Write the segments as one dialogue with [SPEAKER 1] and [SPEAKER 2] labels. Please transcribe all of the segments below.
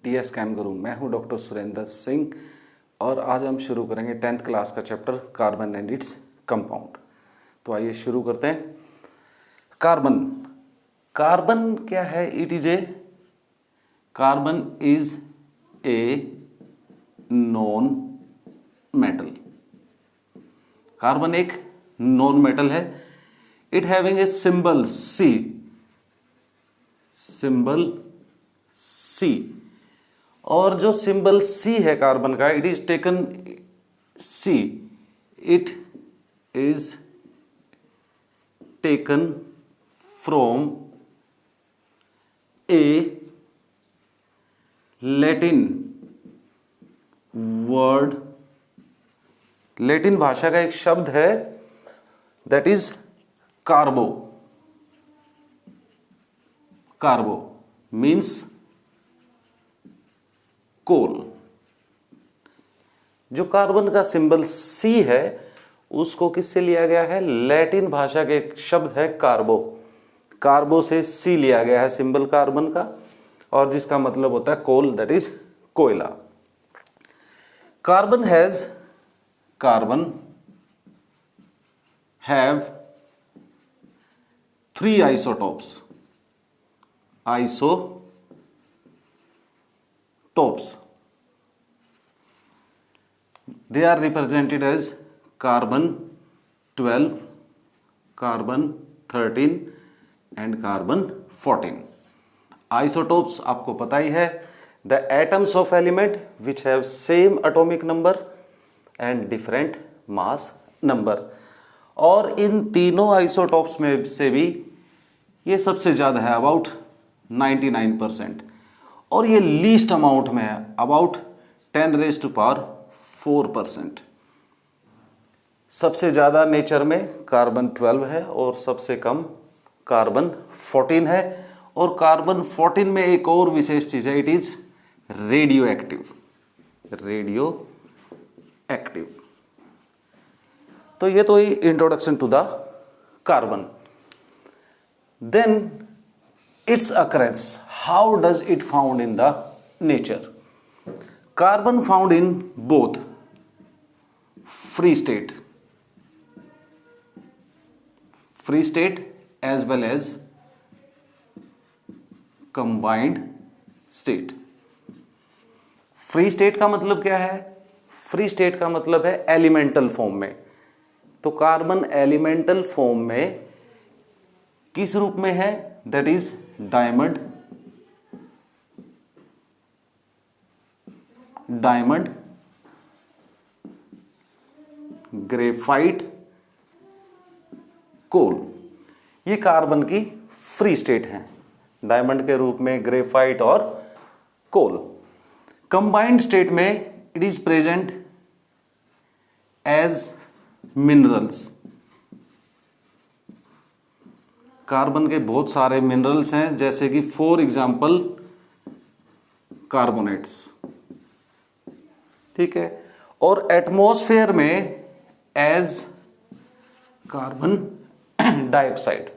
[SPEAKER 1] TS cam गुरु। मैं हूं doctor Surendra Singh और आज हम शुरू करेंगे 10th क्लास का chapter carbon and its compound. तो आइए शुरू करते हैं। कार्बन कार्बन क्या है? It is a carbon is a non metal. Carbon एक नॉन मेटल है। It having a symbol C, और जो सिंबल सी है कार्बन का, it is taken C, it is taken from a Latin word. Latin भाषा का एक शब्द है, that is carbo. Carbo means coal. जो कार्बन का सिंबल सी है उसको किससे लिया गया है? लैटिन भाषा के एक शब्द है कार्बो। कार्बो से सी लिया गया है सिंबल कार्बन का, और जिसका मतलब होता है कोल, दैट इज कोयला। Carbon have 3 isotopes. They are represented as carbon 12, carbon 13 and carbon 14. Isotopes आपको पता ही है, the atoms of element which have same atomic number and different mass number. और इन तीनों आइसोटॉप्स में से भी ये सबसे ज़्यादा है, अबाउट 99%, और ये लीस्ट अमाउंट में है, अबाउट 10⁴%। सबसे ज़्यादा नेचर में कार्बन 12 है और सबसे कम कार्बन 14 है। और कार्बन 14 में एक और विशेष चीज़ है, इट इज रेडियो एक्टिव। तो ये तो ही introduction to the carbon. Then its occurrence, how does it found in the nature? Carbon found in both free state as well as combined state. Free state का मतलब क्या है? Free state का मतलब है एलिमेंटल फॉर्म में। तो carbon elemental form में किस रूप में है? दैट इज डायमंड, ग्रेफाइट, कोल। ये कार्बन की फ्री स्टेट है, डायमंड के रूप में, ग्रेफाइट और कोल। कंबाइंड स्टेट में it is present as minerals. Carbon के बहुत सारे मिनरल्स हैं, जैसे कि फॉर एग्जाम्पल कार्बोनेट्स, ठीक है। और एटमॉस्फेयर में एज कार्बन डाइऑक्साइड।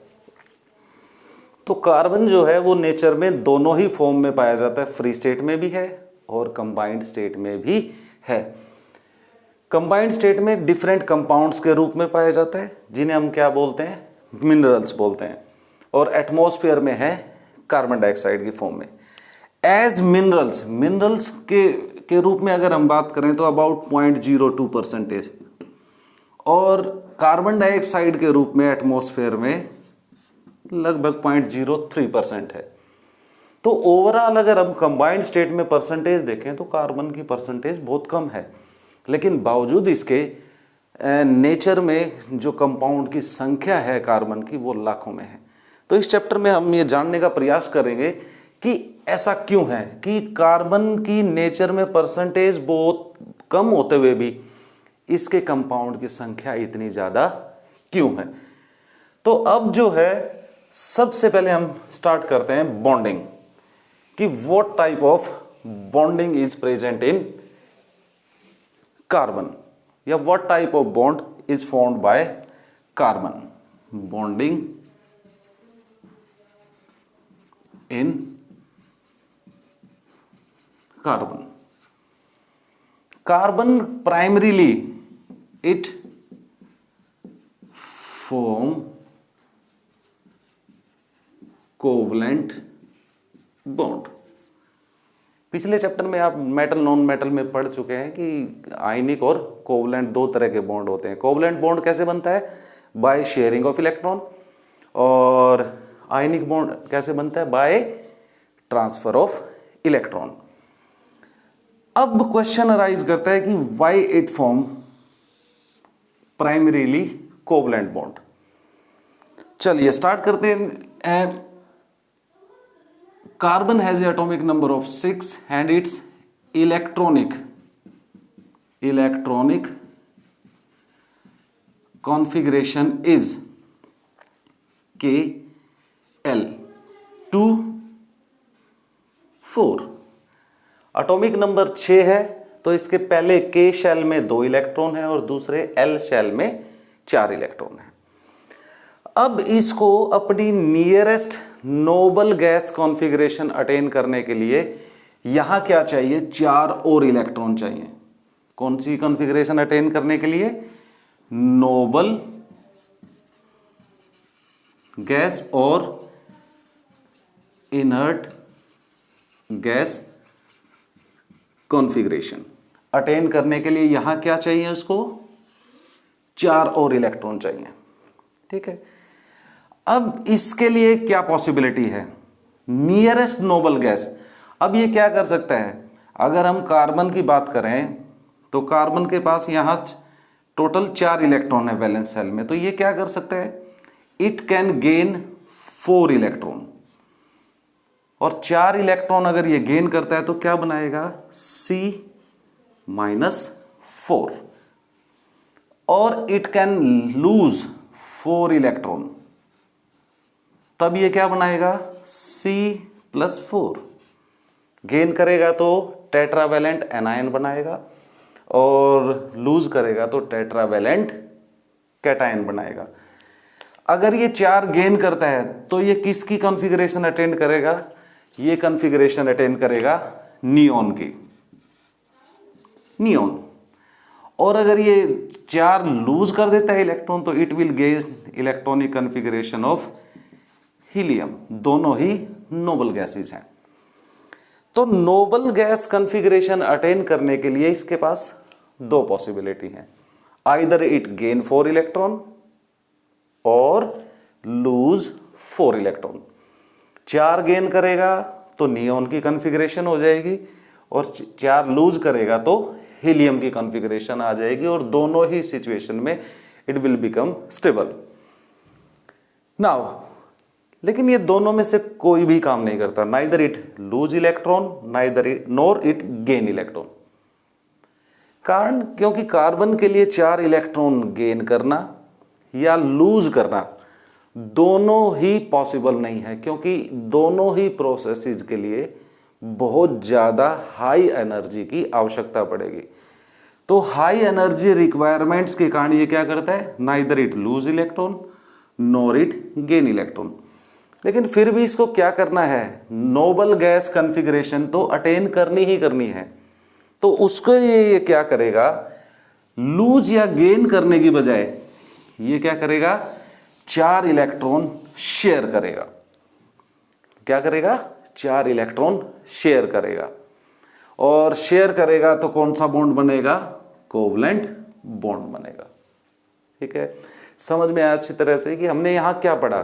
[SPEAKER 1] तो कार्बन जो है वो नेचर में दोनों ही फॉर्म में पाया जाता है, फ्री स्टेट में भी है और कंबाइंड स्टेट में भी है। कंबाइंड स्टेट में डिफरेंट कंपाउंड्स के रूप में पाया जाता है, जिन्हें हम क्या बोलते हैं? मिनरल्स बोलते हैं। और एटमॉस्फेयर में है कार्बन डाइऑक्साइड की फॉर्म में। एज मिनरल्स के रूप में अगर हम बात करें तो अबाउट 0.02%, और कार्बन डाइऑक्साइड के रूप में एटमॉस्फेयर में लगभग 0.03% है। तो ओवरऑल अगर हम कंबाइंड स्टेट में परसेंटेज देखें तो कार्बन की परसेंटेज बहुत कम है, लेकिन बावजूद इसके नेचर में जो कंपाउंड की संख्या है कार्बन की, वो लाखों में है। तो इस चैप्टर में हम ये जानने का प्रयास करेंगे कि ऐसा क्यों है कि कार्बन की नेचर में परसेंटेज बहुत कम होते हुए भी इसके कंपाउंड की संख्या इतनी ज़्यादा क्यों है। तो अब जो है, सबसे पहले हम स्टार्ट करते हैं बॉन्डिंग, कि what type of bonding is present in carbon, या what type of bond is formed by carbon. Bonding in carbon. Carbon primarily it form covalent bond. पिछले चैप्टर में आप मेटल नॉन मेटल में पढ़ चुके हैं कि आयनिक और कोवलेंट दो तरह के बॉन्ड होते हैं. कोवलेंट बॉन्ड कैसे बनता है? By sharing of electron. और आयनिक बॉन्ड कैसे बनता है? By transfer of electron. अब क्वेश्चन अराइज करता है कि why it form primarily covalent bond. चलिए स्टार्ट करते हैं. Carbon has atomic number of 6 and it's electronic configuration is Kl2 4. Atomic number 6 है तो इसके पहले K शेल में 2 इलेक्ट्रॉन है और दूसरे L शेल में 4 इलेक्ट्रॉन है. अब इसको अपनी nearest noble gas configuration attain करने के लिए यहां क्या चाहिए? 4 और इलेक्ट्रॉन चाहिए. कौन सी कॉन्फ़िगरेशन अटेन करने के लिए? नोबल गैस और इनर्ट गैस कॉन्फ़िगरेशन अटेन करने के लिए यहां क्या चाहिए? उसको 4 और इलेक्ट्रॉन चाहिए. ठीक है. अब इसके लिए क्या पॉसिबिलिटी है? Nearest noble gas. अब ये क्या कर सकता है? अगर हम कार्बन की बात करें तो कार्बन के पास यहां टोटल 4 इलेक्ट्रॉन है वैलेंस शेल में. तो ये क्या कर सकता है? It can gain 4 electron. और 4 इलेक्ट्रॉन अगर ये गेन करता है तो क्या बनाएगा? C-4. और इट कैन लूज 4 इलेक्ट्रॉन. तब ये क्या बनाएगा? C+4. गेन करेगा तो टेट्रावैलेंट एनायन बनाएगा और लूज करेगा तो टेट्रावैलेंट कैटायन बनाएगा. अगर ये 4 गेन करता है तो ये किसकी कॉन्फ़िगरेशन अटेंड करेगा? ये कॉन्फ़िगरेशन अटेंड करेगा नियॉन की. नियॉन. और अगर ये 4 लूज कर देता है इलेक्ट्रॉन तो it will gain electronic configuration of helium. दोनों ही नोबल गैसेस हैं. तो नोबल गैस कॉन्फ़िगरेशन अटेन करने के लिए इसके पास 2 पॉसिबिलिटी हैं. आइदर इट गेन 4 इलेक्ट्रॉन और लूज 4 इलेक्ट्रॉन. 4 गेन करेगा तो नियॉन की कॉन्फ़िगरेशन हो जाएगी और 4 लूज करेगा तो हीलियम की कॉन्फ़िगरेशन आ जाएगी और दोनों ही सिचुएशन में it will become stable. Now लेकिन ये दोनों में से कोई भी काम नहीं करता. Neither it loose electron nor it gain electron. कारण क्योंकि कार्बन के लिए 4 इलेक्ट्रॉन गेन करना या लूज करना दोनों ही पॉसिबल नहीं है, क्योंकि दोनों ही प्रोसेसेस के लिए बहुत ज़्यादा हाई एनर्जी की आवश्यकता पड़ेगी. तो हाई एनर्जी रिक्वायरमेंट्स के कारण ये क्या करता है? Neither it loose electron nor it gain electron. लेकिन फिर भी इसको क्या करना है? नोबल गैस कॉन्फ़िगरेशन तो अटेन करनी ही करनी है. तो उसको ये क्या करेगा? लूज या गेन करने की बजाय ये क्या करेगा? 4 इलेक्ट्रॉन शेयर करेगा. क्या करेगा? 4 इलेक्ट्रॉन शेयर करेगा. और शेयर करेगा तो कौन सा बॉन्ड बनेगा? कोवलेंट बॉन्ड बनेगा. ठीक है. समझ में आया अच्छी तरह से कि हमने यहां क्या पढ़ा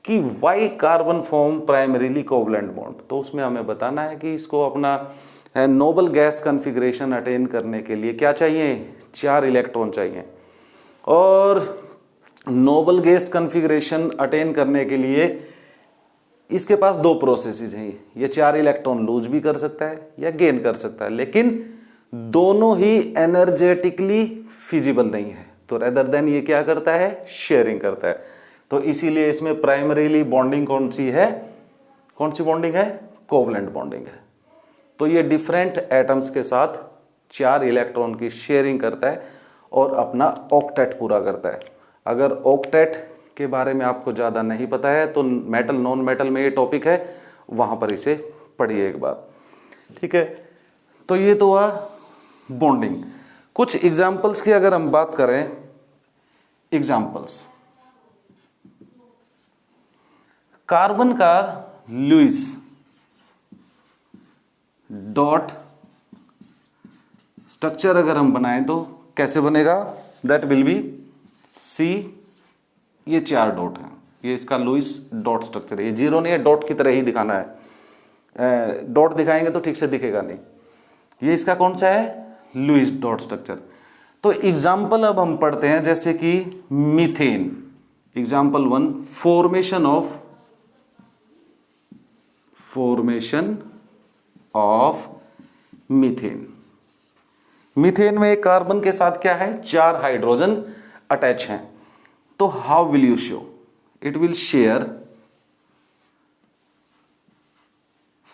[SPEAKER 1] कि why carbon form primarily covalent bond. तो उसमें हमें बताना है कि इसको अपना नोबल गैस कॉन्फ़िगरेशन अटेन करने के लिए क्या चाहिए? 4 इलेक्ट्रॉन चाहिए. और नोबल गैस कॉन्फ़िगरेशन अटेन करने के लिए इसके पास 2 प्रोसेसेस हैं. ये 4 इलेक्ट्रॉन लूज भी कर सकता है या गेन कर सकता है, लेकिन दोनों ही एनर्जेटिकली फिजिबल नहीं है. तो रेदर देन ये क्या करता है? शेयरिंग करता है. तो इसीलिए इसमें प्राइमरीली बॉन्डिंग कौन सी है? कौन सी बॉन्डिंग है? कोवलेंट बॉन्डिंग है. तो ये डिफरेंट एटम्स के साथ 4 इलेक्ट्रॉन की शेयरिंग करता है और अपना ऑक्टेट पूरा करता है. अगर ऑक्टेट के बारे में आपको ज़्यादा नहीं पता है तो मेटल नॉन मेटल में ये टॉपिक है, वहाँ पर इसे पढ़िए एक बार. ठीक है. तो ये तो हुआ बॉन्डिंग। कुछ एग्जाम्पल्स की अगर हम बात करें, एग्जाम्पल्स, कार्बन का लुईस डॉट स्ट्रक्चर अगर हम बनाएं तो कैसे बनेगा, दैट विल बी सी, ये 4 डॉट है, ये इसका लुईस डॉट स्ट्रक्चर है। ये जीरो नहीं है, डॉट की तरह ही दिखाना है, डॉट दिखाएंगे तो ठीक से दिखेगा नहीं। ये इसका कौन सा है, लुईस डॉट स्ट्रक्चर। तो एग्जाम्पल अब हम पढ़ते हैं, जैसे कि methane, example 1, formation of methane. Methane में कार्बन के साथ क्या है, 4 हाइड्रोजन अटैच हैं। तो how will you show, it will share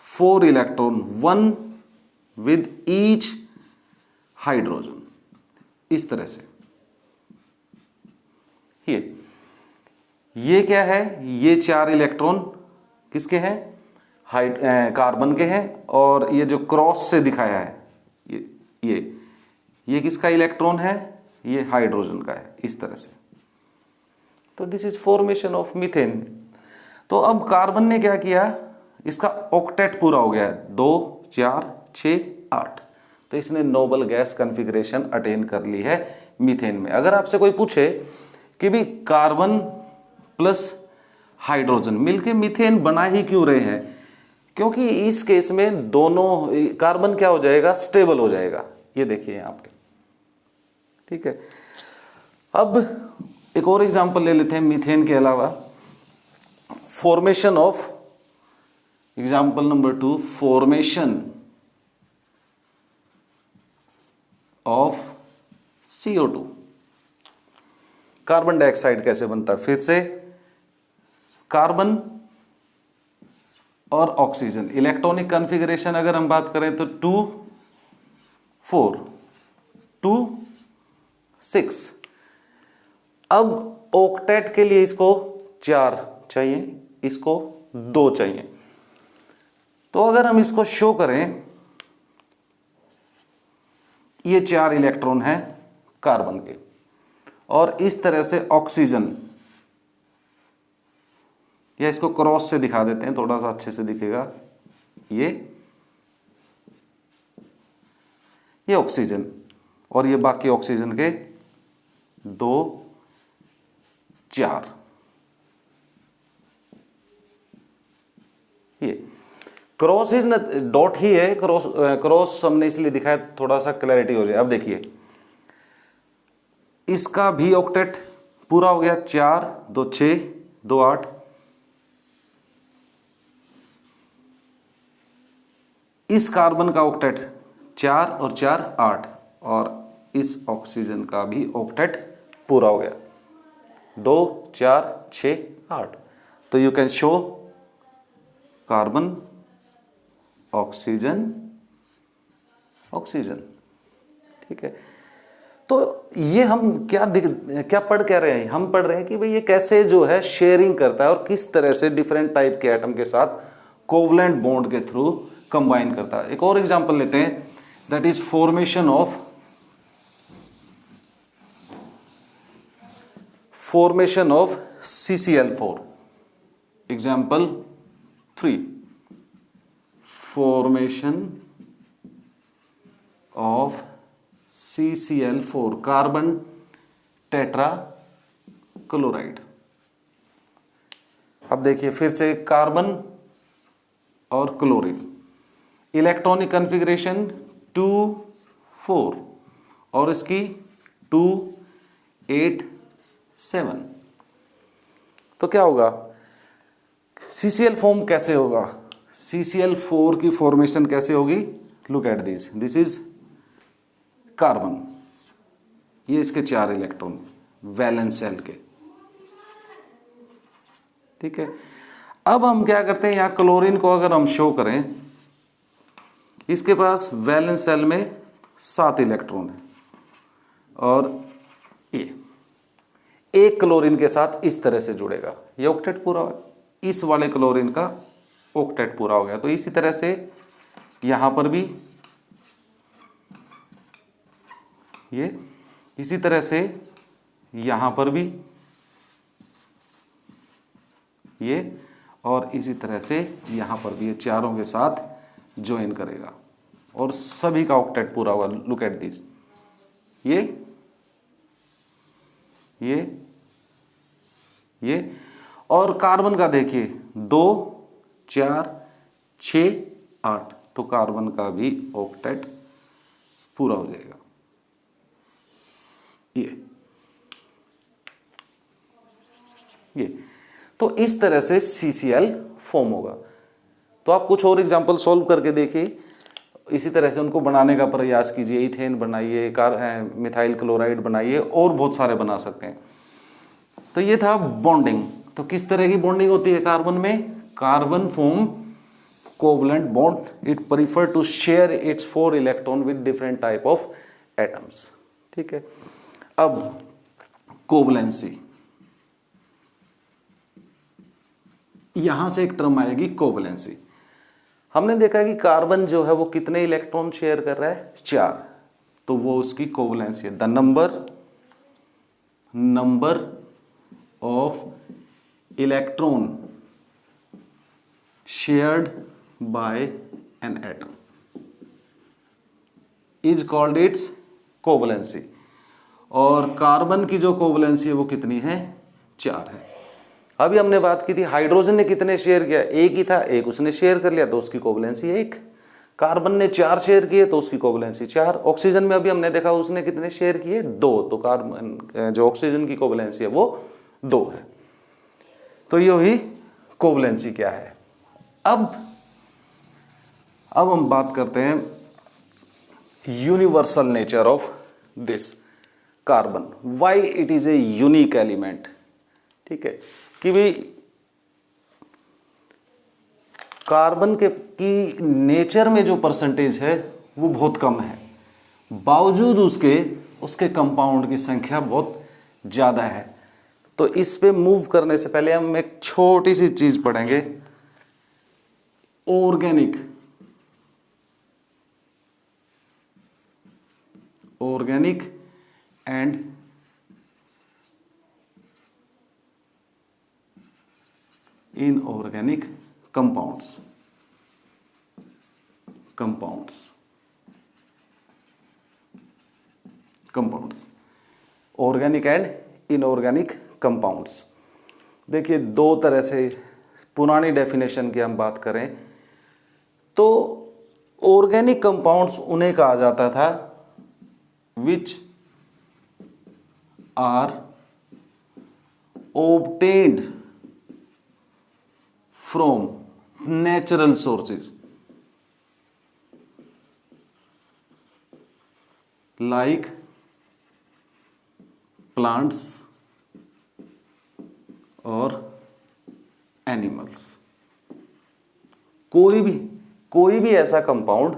[SPEAKER 1] 4 electron, 1 with each hydrogen, इस तरह से। ये क्या है, ये 4 इलेक्ट्रॉन किसके हैं, कार्बन के हैं, और ये जो क्रॉस से दिखाया है ये किसका इलेक्ट्रॉन है, ये हाइड्रोजन का है, इस तरह से। तो this is formation of methane. तो अब कार्बन ने क्या किया, इसका ऑक्टेट पूरा हो गया है, 2 4 6 8। तो इसने नोबल गैस कॉन्फ़िगरेशन अटेन कर ली है मीथेन में। अगर आपसे कोई पूछे कि भी कार्बन प्लस हाइड्रोजन मिलके मीथेन बना ही क्यों रहे हैं, क्योंकि इस केस में दोनों कार्बन क्या हो जाएगा, स्टेबल हो जाएगा। ये देखिए यहां पे, ठीक है। अब एक और एग्जांपल ले लेते हैं मीथेन के अलावा, formation of, example number 2, formation of CO2। Carbon dioxide कैसे बनता है, फिर से कार्बन और ऑक्सीजन, इलेक्ट्रॉनिक कॉन्फ़िगरेशन अगर हम बात करें तो 2 4 2 6। अब ऑक्टेट के लिए इसको 4 चाहिए, इसको 2 चाहिए। तो अगर हम इसको शो करें, ये 4 इलेक्ट्रॉन हैं कार्बन के, और इस तरह से ऑक्सीजन, या इसको क्रॉस से दिखा देते हैं, थोड़ा सा अच्छे से दिखेगा, ये ऑक्सीजन, और ये बाकी ऑक्सीजन के 2 4। ये क्रॉस इज डॉट ही है, क्रॉस हमने इसलिए दिखाया थोड़ा सा क्लैरिटी हो जाए। अब देखिए इसका भी ऑक्टेट पूरा हो गया, 4 2 6 2 8। इस कार्बन का ऑक्टेट 4 और 4 8, और इस ऑक्सीजन का भी ऑक्टेट पूरा हो गया, 2 4 6 8। तो you can show carbon oxygen oxygen, ठीक है। तो ये हम क्या पढ़ क्या रहे हैं, हम पढ़ रहे हैं कि भाई ये कैसे जो है शेयरिंग करता है, और किस तरह से डिफरेंट टाइप के एटम के साथ कोवलेंट बॉन्ड के थ्रू कंबाइन करता है। एक और एग्जांपल लेते हैं, that is formation of CCl4। Example 3, formation of CCl4, carbon tetra chloride. अब देखिए फिर से कार्बन और क्लोरीन, इलेक्ट्रॉनिक कॉन्फ़िगरेशन 2 4, और इसकी 2 8 7। तो क्या होगा, CCl फॉर्म कैसे होगा, CCl4 की फॉर्मेशन कैसे होगी, look at this is carbon, ये इसके 4 इलेक्ट्रॉन वैलेंस शेल के, ठीक है। अब हम क्या करते हैं, यहां क्लोरीन को अगर हम शो करें, इसके पास वैलेंस शेल में 7 इलेक्ट्रॉन है, और ये एक क्लोरीन के साथ इस तरह से जुड़ेगा, ये ऑक्टेट पूरा हो, इस वाले क्लोरीन का ऑक्टेट पूरा हो गया। तो इसी तरह से यहां पर भी ये, इसी तरह से यहाँ पर भी ये, और इसी तरह से यहाँ पर भी ये चारों के साथ ज्वाइन करेगा और सभी का ऑक्टेट पूरा होगा। लुक एट दिस, ये और कार्बन का देखिए 2 4 6 8, तो कार्बन का भी ऑक्टेट पूरा हो जाएगा। ये तो इस तरह से CCl फॉर्म होगा। तो आप कुछ और एग्जांपल सॉल्व करके देखिए, इसी तरह से उनको बनाने का प्रयास कीजिए। इथेन बनाइए, मिथाइल क्लोराइड बनाइए, और बहुत सारे बना सकते हैं। तो ये था बॉन्डिंग। तो किस तरह की बॉन्डिंग होती है कार्बन में? Carbon form covalent bond, it prefer to share its 4 electron with different type of atoms. ठीक है, अब कोवलेंसी, यहां से एक टर्म आएगी कोवलेंसी। हमने देखा है कि कार्बन जो है वो कितने इलेक्ट्रॉन शेयर कर रहा है? 4, तो वो उसकी कोवलेंसी है। The number of electron shared by an atom is called its covalency. और कार्बन की जो कोवलेंसी है वो कितनी है? 4 है। अभी हमने बात की थी हाइड्रोजन ने कितने शेयर किया? 1 ही था, 1 उसने शेयर कर लिया तो उसकी कोवलेंसी 1। कार्बन ने 4 शेयर किए तो उसकी कोवलेंसी 4। ऑक्सीजन में अभी हमने देखा उसने कितने शेयर किए? 2, तो कार्बन जो ऑक्सीजन की कोवलेंसी है वो 2 है। तो ये हुई कोवलेंसी क्या है। अब हम बात करते हैं universal nature of this carbon, why it is a unique element. ठीक है, कि भाई कार्बन की नेचर में जो परसेंटेज है वो बहुत कम है, बावजूद उसके कंपाउंड की संख्या बहुत ज़्यादा है। तो इस पे मूव करने से पहले हम एक छोटी सी चीज पढ़ेंगे, organic and inorganic compounds. Organic and inorganic compounds. देखिए 2 तरह से, पुरानी डेफिनेशन की हम बात करें तो ऑर्गेनिक कंपाउंड्स उन्हें कहा जाता था which are obtained from natural sources like plants और एनिमल्स। कोई भी ऐसा कंपाउंड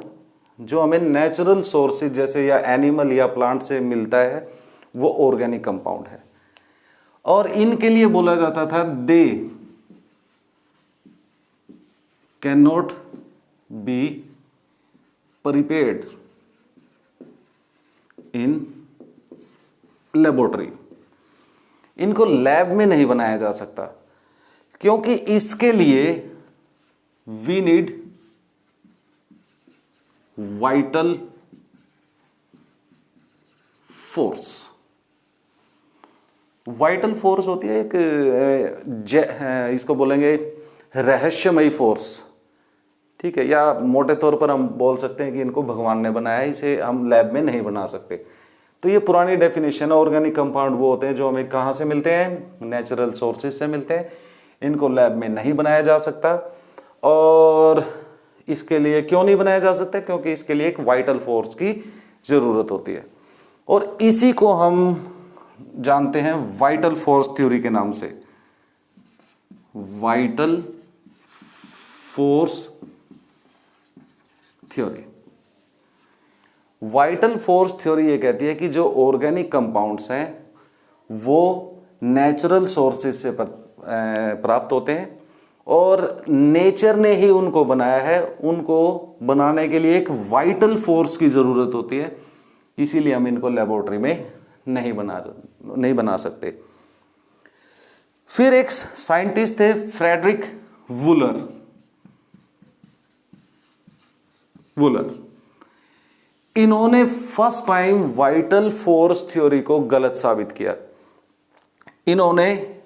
[SPEAKER 1] जो हमें नेचुरल सोर्सेज जैसे या एनिमल या प्लांट से मिलता है वो ऑर्गेनिक कंपाउंड है। और इनके लिए बोला जाता था they can not be prepared in laboratory. इनको लैब में नहीं बनाया जा सकता क्योंकि इसके लिए we need vital force. Vital force होती है एक इसको बोलेंगे रहस्यमयी फोर्स, ठीक है, या मोटे तौर पर हम बोल सकते हैं कि इनको भगवान ने बनाया है, इसे हम लैब में नहीं बना सकते। तो ये पुरानी डेफिनेशन है। ऑर्गेनिक कंपाउंड वो होते हैं जो हमें कहाँ से मिलते हैं? नेचुरल सोर्सेज से मिलते हैं। इनको लैब में नहीं बनाया जा सकता। और इसके लिए क्यों नहीं बनाया जा सकता? क्योंकि इसके लिए एक वाइटल फोर्स की जरूरत होती है। और इसी को हम जानते हैं वाइटल फोर्स थ्योरी के नाम से। Vital force theory. Vital force theory ये कहती है कि जो ऑर्गेनिक कंपाउंड्स हैं वो नेचुरल सोर्सेज से प्राप्त होते हैं और नेचर ने ही उनको बनाया है। उनको बनाने के लिए एक वाइटल फोर्स की जरूरत होती है इसीलिए हम इनको लेबोरेटरी में नहीं बना सकते। फिर एक साइंटिस्ट थे फ्रेडरिक वूलर। इन्होंने first time vital force theory को गलत साबित किया। इन्होंने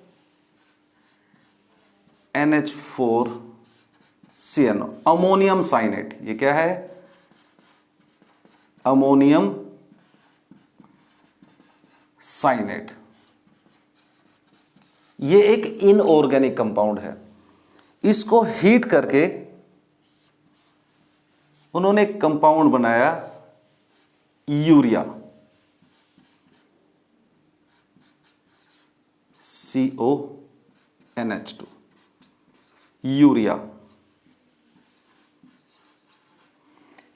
[SPEAKER 1] NH4CnO अमोनियम साइनेट, ये क्या है? अमोनियम साइनेट, ये एक इनऑर्गेनिक कंपाउंड है। इसको हीट करके उन्होंने एक कंपाउंड बनाया यूरिया, CONH2, यूरिया।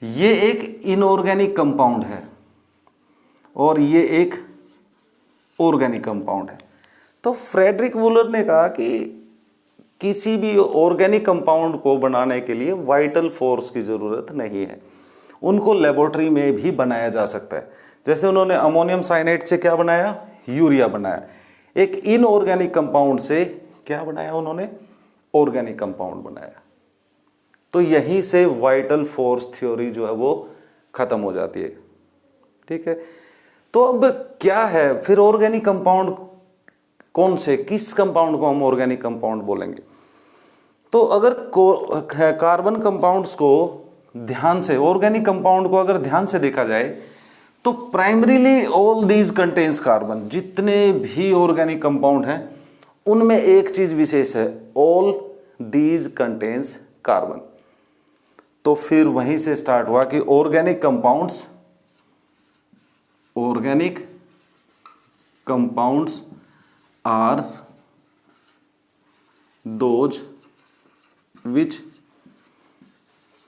[SPEAKER 1] ये एक इनऑर्गेनिक कंपाउंड है और ये एक ऑर्गेनिक कंपाउंड है। तो फ्रेडरिक वूलर ने कहा कि किसी भी ऑर्गेनिक कंपाउंड को बनाने के लिए वाइटल फोर्स की जरूरत नहीं है, उनको लेबोरेटरी में भी बनाया जा सकता है। जैसे उन्होंने अमोनियम साइनेट से क्या बनाया? यूरिया बनाया। एक इनऑर्गेनिक कंपाउंड से क्या बनाया उन्होंने? ऑर्गेनिक कंपाउंड बनाया। तो यहीं से वाइटल फोर्स थ्योरी जो है वो खत्म हो जाती है। ठीक है, तो अब क्या है फिर ऑर्गेनिक कंपाउंड? कौन से, किस कंपाउंड को हम ऑर्गेनिक कंपाउंड बोलेंगे? तो अगर कार्बन कंपाउंड्स को ध्यान से, ऑर्गेनिक कंपाउंड को अगर ध्यान से देखा जाए तो primarily all these contains carbon. जितने भी ऑर्गेनिक कंपाउंड हैं उनमें एक चीज विशेष है, ऑल दीज कंटेन्स कार्बन। तो फिर वहीं से स्टार्ट हुआ कि organic compounds are those which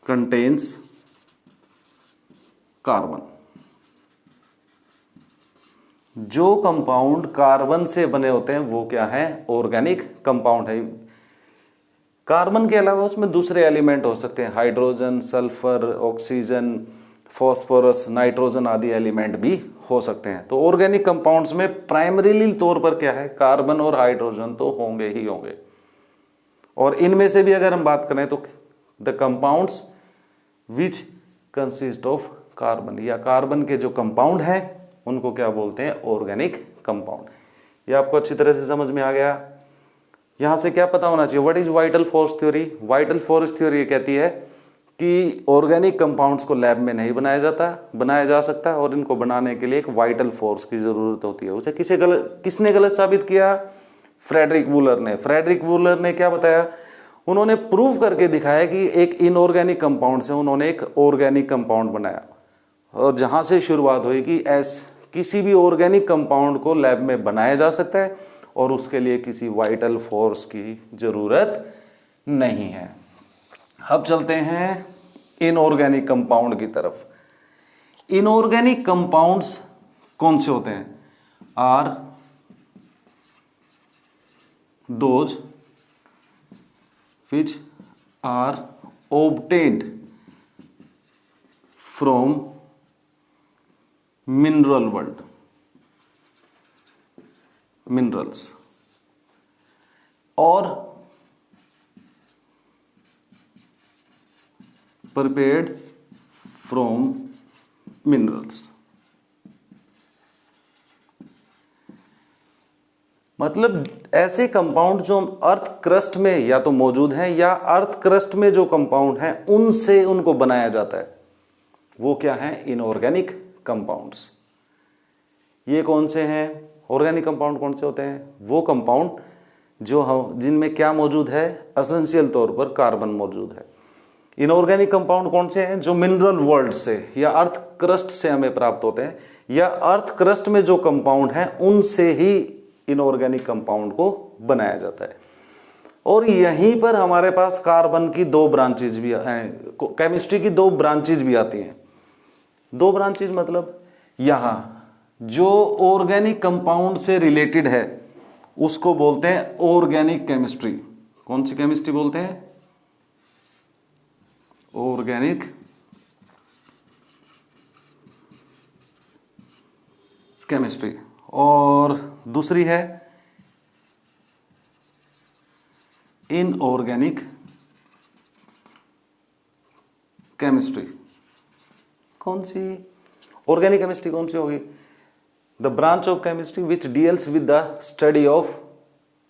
[SPEAKER 1] contains carbon. जो कंपाउंड कार्बन से बने होते हैं वो क्या है? ऑर्गेनिक कंपाउंड है। कार्बन के अलावा उसमें दूसरे एलिमेंट हो सकते हैं, hydrogen, sulphur, oxygen, phosphorus, nitrogen आदि एलिमेंट भी हो सकते हैं। तो ऑर्गेनिक कंपाउंड्स में प्राइमरीली तौर पर क्या है? कार्बन और हाइड्रोजन तो होंगे ही होंगे। और इनमें से भी अगर हम बात करें तो the compounds which consist of carbon, या कार्बन के जो कंपाउंड हैं उनको क्या बोलते हैं? Organic compound. ये आपको अच्छी तरह से समझ में आ गया। यहां से क्या पता होना चाहिए? What is vital force theory? Vital force theory ये कहती है कि ऑर्गेनिक कंपाउंड्स को लैब में नहीं बनाया जा सकता, और इनको बनाने के लिए एक वाइटल फोर्स की जरूरत होती है। उसे किसने गलत साबित किया? फ्रेडरिक वूलर ने। फ्रेडरिक वूलर ने क्या बताया? उन्होंने प्रूव करके दिखाया कि एक इनऑर्गेनिक कंपाउंड से उन्होंने एक ऑर्गेनिक कंपाउंड बनाया, और जहां से शुरुआत हुई कि किसी भी ऑर्गेनिक कंपाउंड को लैब में बनाया जा सकता है और उसके लिए किसी वाइटल फोर्स की जरूरत नहीं है। अब चलते हैं इनऑर्गेनिक कंपाउंड की तरफ। इनऑर्गेनिक कंपाउंड्स कौन से होते हैं? Are those which are obtained from mineral world, minerals, or prepared from minerals। मतलब ऐसे कंपाउंड जो अर्थ क्रस्ट में या तो मौजूद हैं या अर्थ क्रस्ट में जो कंपाउंड हैं उनसे उनको बनाया जाता है, वो क्या है? Inorganic compounds. ये कौन से हैं? ऑर्गेनिक कंपाउंड कौन से होते हैं? वो कंपाउंड जो हम जिनमें क्या मौजूद है? एसेंशियल तौर पर कार्बन मौजूद है। इनऑर्गेनिक कंपाउंड कौन से हैं? जो मिनरल वर्ल्ड से या अर्थ क्रस्ट से हमें प्राप्त होते हैं, या अर्थ क्रस्ट में जो कंपाउंड हैं उनसे ही इनऑर्गेनिक कंपाउंड को बनाया जाता है। और यहीं पर हमारे पास कार्बन की दो ब्रांचेज भी हैं, केमिस्ट्री की दो ब्रांचेज भी आती हैं। दो ब्रांचेज मतलब यहां जो ऑर्गेनिक कंपाउंड से रिलेटेड है उसको बोलते हैं ऑर्गेनिक केमिस्ट्री। कौन सी केमिस्ट्री बोलते हैं? ऑर्गेनिक केमिस्ट्री, और दूसरी है इनऑर्गेनिक केमिस्ट्री। कौन सी ऑर्गेनिक केमिस्ट्री कौन सी होगी? The branch of chemistry which deals with the study of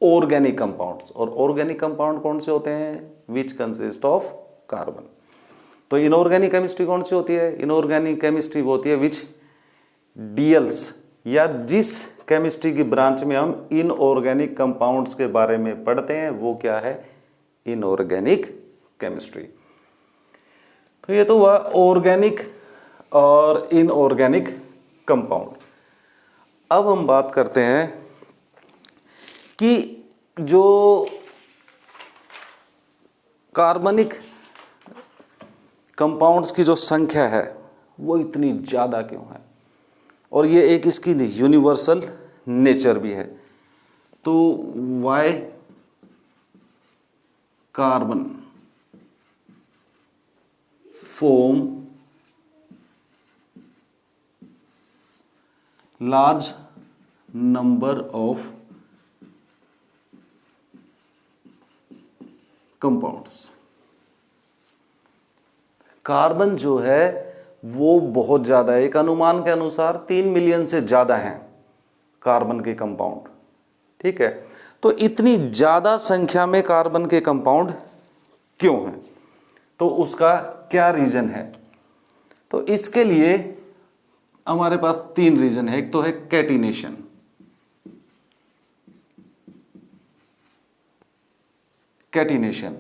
[SPEAKER 1] organic compounds. और ऑर्गेनिक कंपाउंड कौन से होते हैं? Which consist of carbon. तो इनऑर्गेनिक केमिस्ट्री कौन सी होती है? इनऑर्गेनिक केमिस्ट्री वो होती है विच डील्स, या जिस केमिस्ट्री की ब्रांच में हम इनऑर्गेनिक कंपाउंड्स के बारे में पढ़ते हैं वो क्या है? Inorganic chemistry. तो ये तो हुआ ऑर्गेनिक और इनऑर्गेनिक कंपाउंड। अब हम बात करते हैं कि जो कार्बनिक कंपाउंड्स की जो संख्या है वो इतनी ज़्यादा क्यों है, और ये एक इसकी यूनिवर्सल नेचर भी है। तो why carbon form large number of compounds. Carbon जो है वो बहुत ज़्यादा है, एक अनुमान के अनुसार 3 मिलियन से ज़्यादा हैं कार्बन के कंपाउंड। ठीक है, तो इतनी ज़्यादा संख्या में कार्बन के कंपाउंड क्यों हैं? तो उसका क्या रीज़न है? तो इसके लिए हमारे पास 3 रीज़न है। एक तो है कैटिनेशन, कैटिनेशन।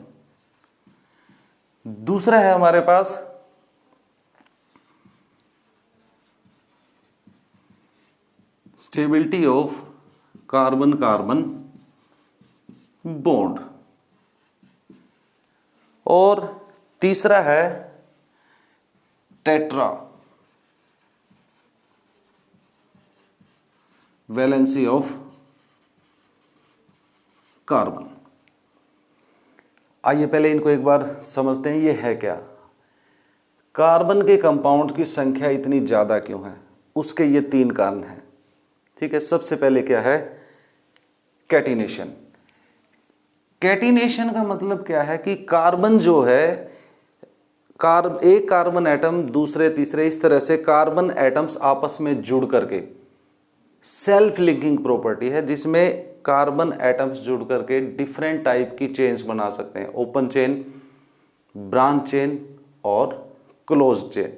[SPEAKER 1] दूसरा है हमारे पास stability of carbon carbon bond, और तीसरा है टेट्रा वैलेंसी ऑफ कार्बन। आइए पहले इनको एक बार समझते हैं, ये है क्या? कार्बन के कंपाउंड की संख्या इतनी ज़्यादा क्यों है? उसके ये 3 कारण हैं। ठीक है, सबसे पहले क्या है? कैटिनेशन। कैटिनेशन का मतलब क्या है कि कार्बन जो है, एक कार्बन एटम दूसरे तीसरे इस तरह से कार्बन एटम्स आपस में जुड़ करके सेल्फ लिंकिंग प्रॉपर्टी है, जिसमें कार्बन एटम्स जुड़ करके डिफरेंट टाइप की चेन्स बना सकते हैं। ओपन चेन, ब्रांच चेन और क्लोज्ड चेन।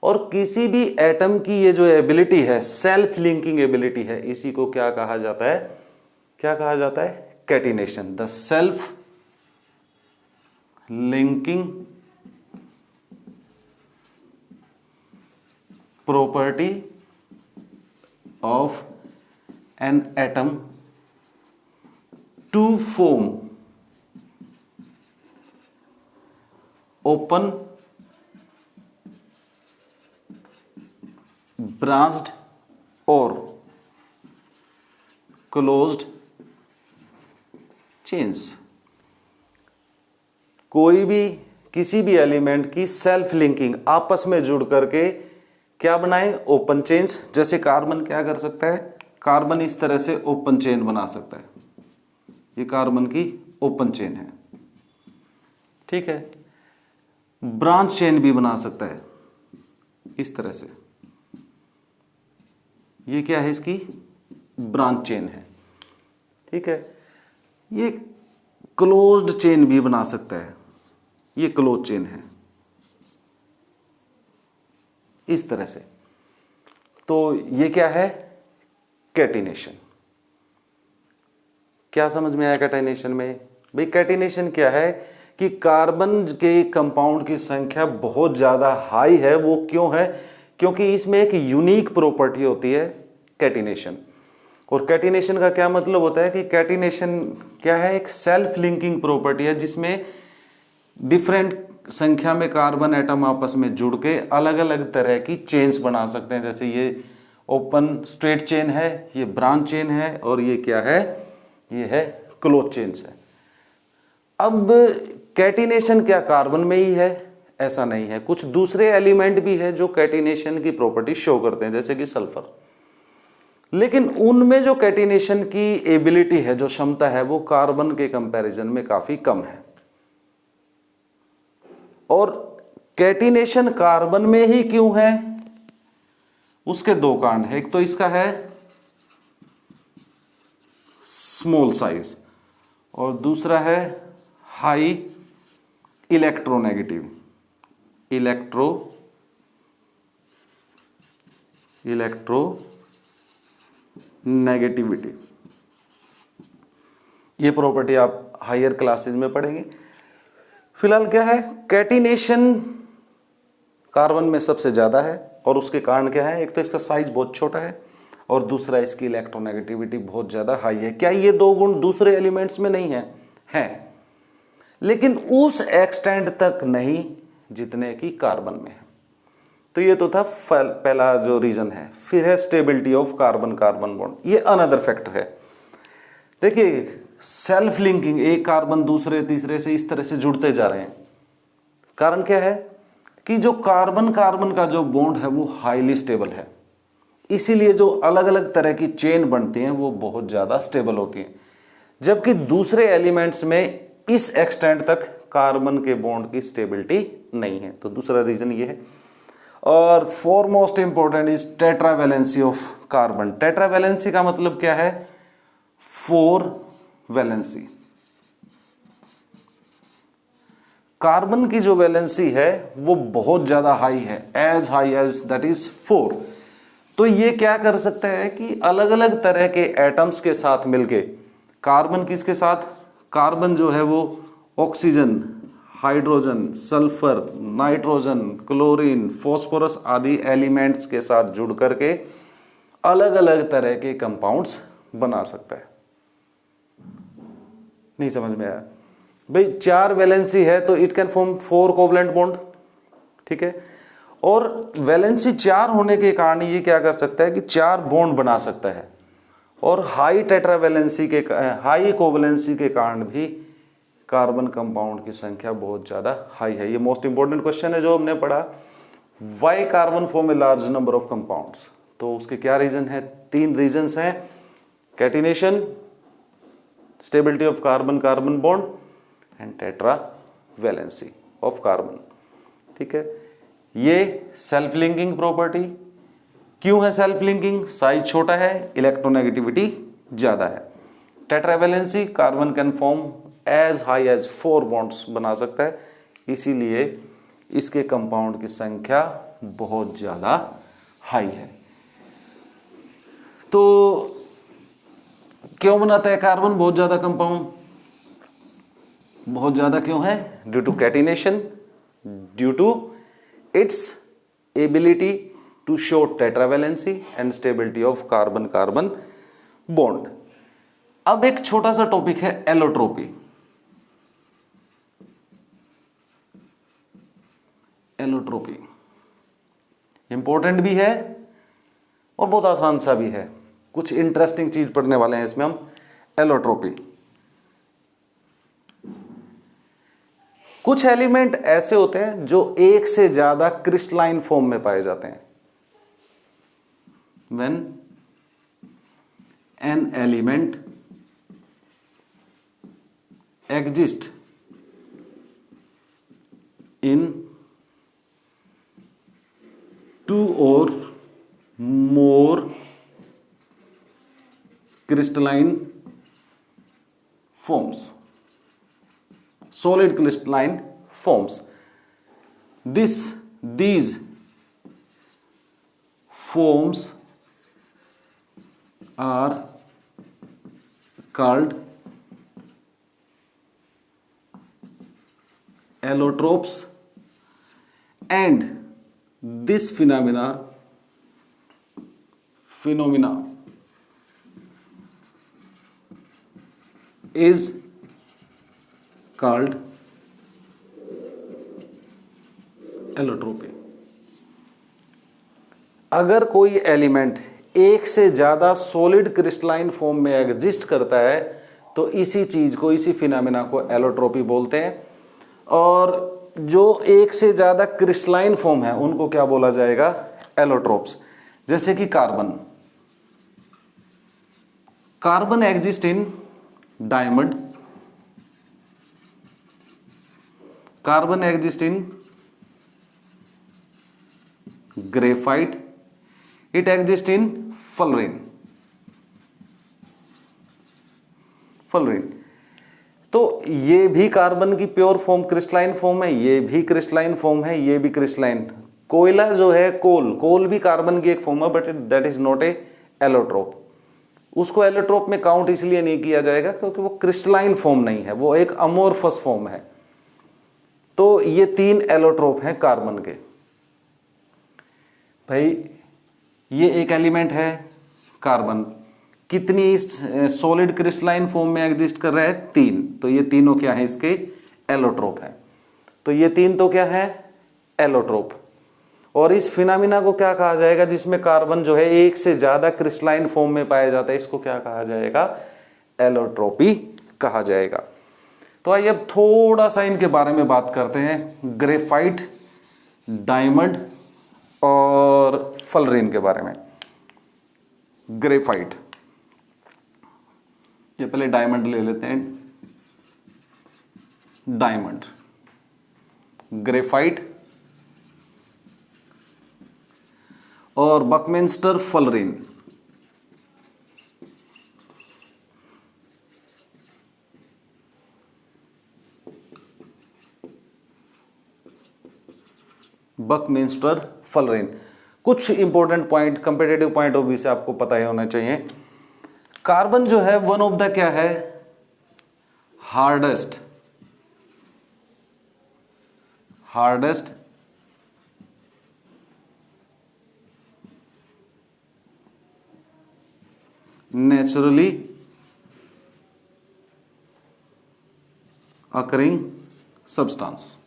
[SPEAKER 1] और किसी भी एटम की ये जो एबिलिटी है, सेल्फ लिंकिंग एबिलिटी है, इसी को क्या कहा जाता है? क्या कहा जाता है? Catenation. The self linking property of an atom to form open, branched or closed chains। कोई भी किसी भी एलिमेंट की सेल्फ लिंकिंग आपस में जुड़ करके क्या बनाए? Open chains. जैसे कार्बन क्या कर सकता है? कार्बन इस तरह से ओपन चेन बना सकता है, ये कार्बन की ओपन चेन है। ठीक है, ब्रांच चेन भी बना सकता है इस तरह से, ये क्या है? इसकी ब्रांच चेन है। ठीक है, ये क्लोज्ड चेन भी बना सकता है, ये क्लोज चेन है इस तरह से। तो ये क्या है? कैटिनेशन। क्या समझ में आया कैटिनेशन में? भाई कैटिनेशन क्या है कि कार्बन के कंपाउंड की संख्या बहुत ज़्यादा हाई है। वो क्यों है? क्योंकि इसमें एक यूनिक प्रॉपर्टी होती है कैटिनेशन। और कैटिनेशन का क्या मतलब होता है कि कैटिनेशन क्या है? एक सेल्फ लिंकिंग प्रॉपर्टी है, जिसमें डिफरेंट संख्या में कार्बन एटम आपस में जुड़ के अलग अलग तरह की चेन्स बना सकते हैं। जैसे ये ओपन स्ट्रेट चेन है, ये ब्रांच चेन है, और ये क्या है? ये है क्लोज चेन्स है। अब कैटिनेशन क्या कार्बन में ही है? ऐसा नहीं है, कुछ दूसरे एलिमेंट भी है जो कैटिनेशन की प्रॉपर्टी शो करते हैं, जैसे कि सल्फर। लेकिन उनमें जो कैटिनेशन की एबिलिटी है, जो क्षमता है, वो कार्बन के कंपैरिजन में काफी कम है। और कैटिनेशन कार्बन में ही क्यों है, उसके दो कारण है। एक तो इसका है स्मॉल साइज और दूसरा है हाई इलेक्ट्रोनेगेटिविटी। ये प्रॉपर्टी आप हायर क्लासेस में पढ़ेंगे। फिलहाल क्या है, कैटिनेशन कार्बन में सबसे ज्यादा है और उसके कारण क्या है, एक तो इसका साइज बहुत छोटा है और दूसरा इसकी इलेक्ट्रोनेगेटिविटी बहुत ज्यादा हाई है। क्या ये दो गुण दूसरे एलिमेंट्स में नहीं है? है, लेकिन उस एक्सटेंड तक नहीं जितने की कार्बन में है। तो ये तो था पहला जो रीजन है। फिर है stability of carbon carbon bond, ये अनदर फैक्टर है। देखिए सेल्फ लिंकिंग, एक कार्बन दूसरे तीसरे से इस तरह से जुड़ते जा रहे हैं। कारण क्या है कि जो कार्बन कार्बन का जो बॉन्ड है वो हाईली स्टेबल है, इसीलिए जो अलग अलग तरह की चेन बनती हैं वो बहुत ज्यादा स्टेबल होती हैं, जबकि दूसरे एलिमेंट्स में इस एक्सटेंट तक कार्बन के बॉन्ड की स्टेबिलिटी नहीं है। तो दूसरा रीजन ये है। और foremost important is tetravalency of carbon. Tetravalency का मतलब क्या है, 4 वैलेंसी। कार्बन की जो वैलेंसी है वो बहुत ज्यादा हाई है, as high as that is 4। तो ये क्या कर सकता है कि अलग अलग तरह के एटम्स के साथ मिलके, कार्बन किसके साथ, कार्बन जो है वो oxygen, hydrogen, sulphur, nitrogen, chlorine, phosphorus आदि एलिमेंट्स के साथ जुड़ करके अलग अलग तरह के कंपाउंड्स बना सकता है। नहीं समझ में आया भाई? 4 वैलेंसी है तो it can form 4 covalent bond, ठीक है। और वैलेंसी 4 होने के कारण ये क्या कर सकता है कि 4 बॉन्ड बना सकता है। और हाई टेट्रावैलेंसी के, हाई कोवलेंसी के कारण भी कार्बन कंपाउंड की संख्या बहुत ज्यादा हाई है। ये मोस्ट इंपॉर्टेंट क्वेश्चन है जो हमने पढ़ा, why carbon form a large number of compounds. तो उसके क्या रीजन है? 3 रीजंस हैं, catenation, stability of carbon carbon bond and tetravalency of carbon, ठीक है। ये सेल्फ लिंकिंग प्रॉपर्टी क्यों है? सेल्फ लिंकिंग, साइज छोटा है, इलेक्ट्रोनेगेटिविटी ज्यादा है। Tetravalency, carbon can form as high as 4 bonds बना सकता है, इसीलिए इसके कंपाउंड की संख्या बहुत ज्यादा हाई है। तो क्यों बनाता है कार्बन बहुत ज्यादा कंपाउंड? बहुत ज्यादा क्यों है? Due to catenation, due to its ability to show tetravalency and stability of carbon carbon bond. अब एक छोटा सा टॉपिक है एलोट्रोपी। एलोट्रोपी इंपॉर्टेंट भी है और बहुत आसान सा भी है। कुछ इंटरेस्टिंग चीज पढ़ने वाले हैं इसमें हम। एलोट्रोपी, कुछ एलिमेंट ऐसे होते हैं जो एक से ज्यादा क्रिस्टलाइन फॉर्म में पाए जाते हैं। When an element exists in 2 or more crystalline forms, solid crystalline forms, these forms are called allotropes, and this phenomena is called allotropy. अगर कोई एलिमेंट एक से ज्यादा सॉलिड क्रिस्टलाइन फॉर्म में एग्जिस्ट करता है तो इसी चीज को, इसी फिनोमेना को एलोट्रोपी बोलते हैं। और जो एक से ज्यादा क्रिस्टलाइन फॉर्म है उनको क्या बोला जाएगा? एलोट्रोप्स। जैसे कि carbon, carbon exist in diamond, carbon exist in graphite, it exist in fullerene, fullerene. तो ये भी कार्बन की प्योर फॉर्म क्रिस्टलाइन फॉर्म है, ये भी क्रिस्टलाइन फॉर्म है, ये भी क्रिस्टलाइन। कोयला जो है, कोल भी कार्बन की एक फॉर्म है, but that is not a allotrope. उसको एलोट्रोप में काउंट इसलिए नहीं किया जाएगा क्योंकि वो क्रिस्टलाइन फॉर्म नहीं है, वो एक अमोर्फस फॉर्म है। तो ये 3 एलोट्रोप हैं कार्बन के। भाई ये एक एलिमेंट है कार्बन, कितनी सॉलिड क्रिस्टलाइन फॉर्म में एग्जिस्ट कर रहा है? 3। तो ये तीनों क्या है? इसके एलोट्रोप है। तो ये 3 तो क्या है? एलोट्रोप। और इस फिनोमिना को क्या कहा जाएगा जिसमें कार्बन जो है एक से ज्यादा क्रिस्टलाइन फॉर्म में पाया जाता है? इसको क्या कहा जाएगा? एलोट्रोपी कहा जाएगा। तो आइए अब थोड़ा सा इनके बारे में बात करते हैं, ग्रेफाइट, डायमंड और फुलरेन के बारे में। ग्रेफाइट, ये पहले डायमंड ले लेते हैं। डायमंड, ग्रेफाइट और बकमिंस्टर फुलरेन। बकमिंस्टर फुलरेन। कुछ important point competitive point of view से आपको पता ही होना चाहिए। कार्बन जो है वन ऑफ द क्या है? Hardest naturally occurring substance.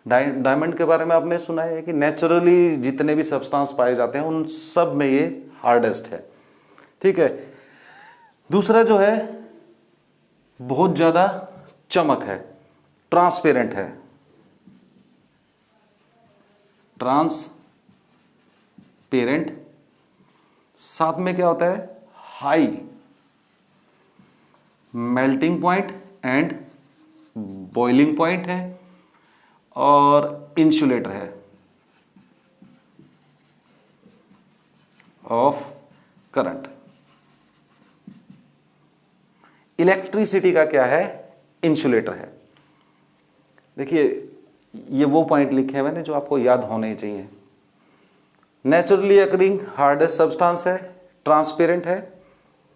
[SPEAKER 1] Diamond के बारे में आपने सुना है कि नेचुरली जितने भी सब्सटेंस पाए जाते हैं उन सब में ये हार्डेस्ट है, ठीक है। दूसरा जो है बहुत ज्यादा चमक है, ट्रांसपेरेंट है, ट्रांसपेरेंट। साथ में क्या होता है? High melting point and boiling point है और इंसुलेटर है ऑफ करंट। इलेक्ट्रिसिटी का क्या है? इंसुलेटर है। देखिए ये वो पॉइंट लिखे हैं मैंने जो आपको याद होने चाहिए। नेचुरली अकरिंग हार्डेस्ट सब्सटेंस है, ट्रांसपेरेंट है,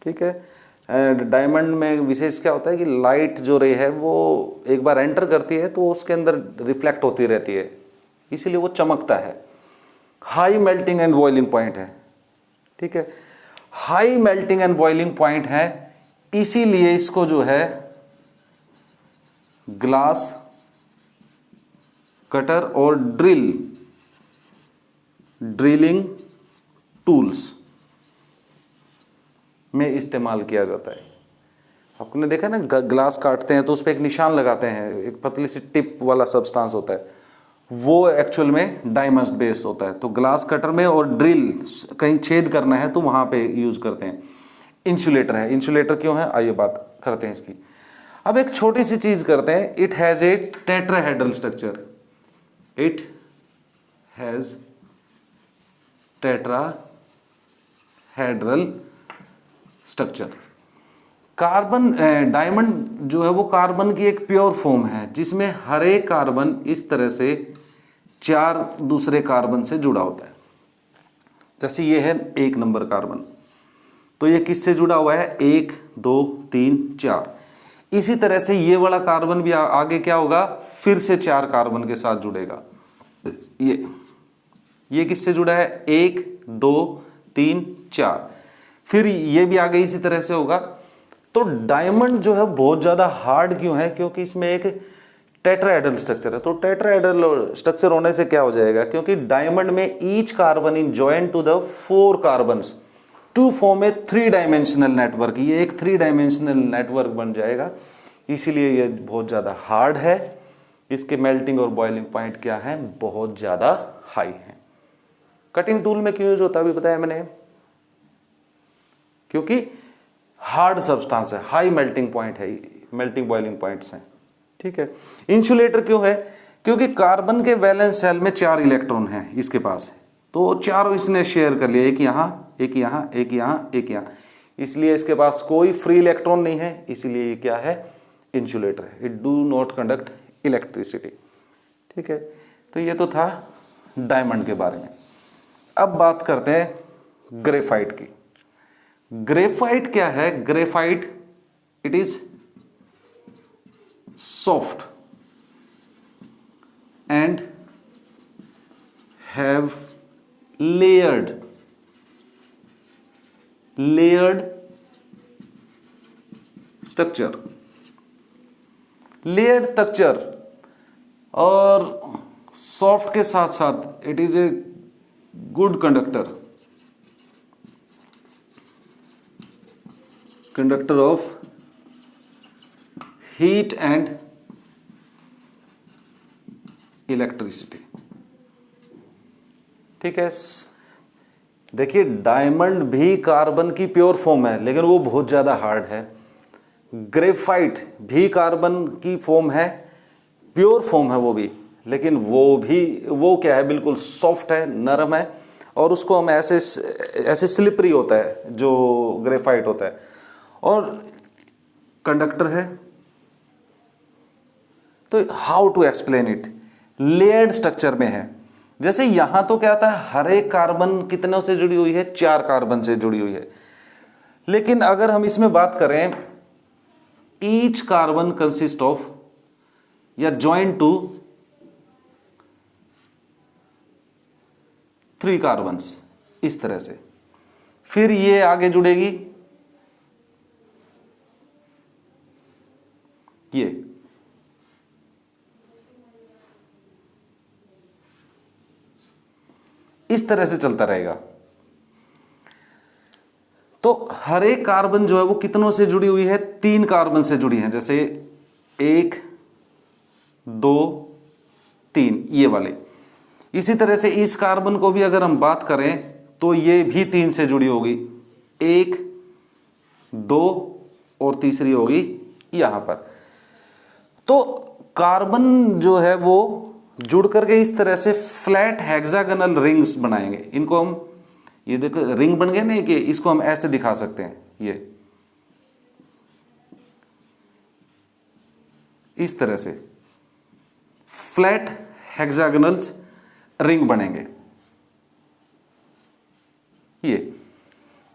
[SPEAKER 1] ठीक है। डायमंड में विशेष क्या होता है कि लाइट जो रे है वो एक बार एंटर करती है तो उसके अंदर रिफ्लेक्ट होती रहती है, इसीलिए वो चमकता है। High melting and boiling point है, ठीक है। High melting and boiling point है, इसीलिए इसको जो है ग्लास कटर और ड्रिलिंग टूल्स में इस्तेमाल किया जाता है। आपने देखा ना, ग्लास काटते हैं तो उस पर एक निशान लगाते हैं, एक पतली सी टिप वाला सब्सटेंस होता है, वो एक्चुअल में डायमंड बेस्ड होता है। तो ग्लास कटर में और ड्रिल कहीं छेद करना है तो वहां पे यूज करते हैं। इंसुलेटर है, इंसुलेटर क्यों है आइए बात करते हैं इसकी। अब एक छोटी सी चीज करते हैं, it has a tetrahedral structure, it has tetrahedral structure. Carbon diamond जो है वो कार्बन की एक प्योर फॉर्म है जिसमें हर एक कार्बन इस तरह से 4 दूसरे कार्बन से जुड़ा होता है। जैसे ये है 1 नंबर कार्बन, तो ये किससे जुड़ा हुआ है? 1 2 3 4। इसी तरह से ये वाला कार्बन भी आगे क्या होगा? फिर से 4 कार्बन के साथ जुड़ेगा। ये किससे जुड़ा है? 1 2 3 4। फिर ये भी आगे इसी तरह से होगा। तो डायमंड जो है बहुत ज्यादा हार्ड क्यों है? क्योंकि इसमें एक टेट्राहेड्रल स्ट्रक्चर है। तो टेट्राहेड्रल स्ट्रक्चर होने से क्या हो जाएगा? क्योंकि डायमंड में each carbon in join to the 4 carbons to form a 3 dimensional network. ये एक 3 डायमेंशनल नेटवर्क बन जाएगा, इसीलिए ये बहुत ज्यादा हार्ड है। इसके मेल्टिंग और बॉइलिंग पॉइंट क्या है? बहुत ज्यादा हाई है। कटिंग टूल में क्यों यूज होता है अभी बताया मैंने। क्योंकि हार्ड सब्सटेंस है, हाई मेल्टिंग पॉइंट है, मेल्टिंग बॉइलिंग पॉइंट्स हैं। ठीक है। इंसुलेटर क्यों है? क्योंकि कार्बन के वैलेंस शेल में 4 इलेक्ट्रॉन हैं इसके पास, तो चारों इसने शेयर कर लिया, एक यहाँ, एक यहाँ, एक यहाँ, एक यहाँ, इसलिए इसके पास कोई फ्री इलेक्ट्रॉन नहीं है, इसलिए ये क्या है? इंसुलेटर है। It do not conduct electricity. ठीक है। तो ये तो था डायमंड के बारे में। अब बात करते हैं ग्रेफाइट की। ग्रेफाइट क्या है? Graphite it is soft and have layered structure, layered structure, और सॉफ्ट के साथ साथ it is a good conductor of heat and electricity. ठीक है। देखिए डायमंड भी कार्बन की प्योर फॉर्म है, लेकिन वो बहुत ज्यादा हार्ड है। ग्रेफाइट भी कार्बन की फॉर्म है, प्योर फॉर्म है वो भी, लेकिन वो क्या है? बिल्कुल सॉफ्ट है, नरम है, और उसको हम ऐसे स्लिपरी होता है जो ग्रेफाइट होता है, और कंडक्टर है। तो how to explain it? Layered structure में है। जैसे यहां तो क्या आता है? हर एक कार्बन कितनों से जुड़ी हुई है? 4 कार्बन से जुड़ी हुई है। लेकिन अगर हम इसमें बात करें, ईच कार्बन कंसिस्ट ऑफ या ज्वाइन टू 3 कार्बन्स, इस तरह से, फिर ये आगे जुड़ेगी ये, इस तरह से चलता रहेगा। तो हर एक कार्बन जो है वो कितनों से जुड़ी हुई है? 3 कार्बन से जुड़ी है। जैसे 1 2 3 ये वाले। इसी तरह से इस कार्बन को भी अगर हम बात करें तो ये भी 3 से जुड़ी होगी, 1 2 और तीसरी होगी यहां पर। तो कार्बन जो है वो जुड़ करके इस तरह से फ्लैट हेक्सागोनल रिंग्स बनाएंगे। इनको हम, ये देखो रिंग बन गए ना, कि इसको हम ऐसे दिखा सकते हैं, ये इस तरह से फ्लैट हेक्सागोनल रिंग बनेंगे ये।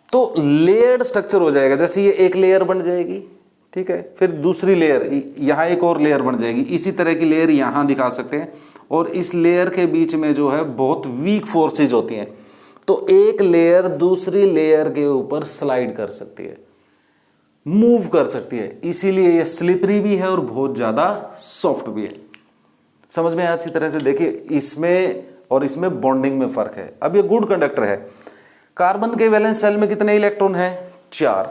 [SPEAKER 1] तो लेयर्ड स्ट्रक्चर हो जाएगा। जैसे ये एक लेयर बन जाएगी, ठीक है, फिर दूसरी लेयर, यहां एक और लेयर बन जाएगी, इसी तरह की लेयर यहां दिखा सकते हैं। और इस लेयर के बीच में जो है बहुत वीक फोर्सेज होती हैं, तो एक लेयर दूसरी लेयर के ऊपर स्लाइड कर सकती है, मूव कर सकती है, इसीलिए ये स्लिपरी भी है और बहुत ज्यादा सॉफ्ट भी है। समझ में अच्छी तरह से? देखिए इसमें और इसमें बॉन्डिंग में फर्क है। अब ये गुड कंडक्टर है। कार्बन के वैलेंस शेल में कितने इलेक्ट्रॉन हैं? 4।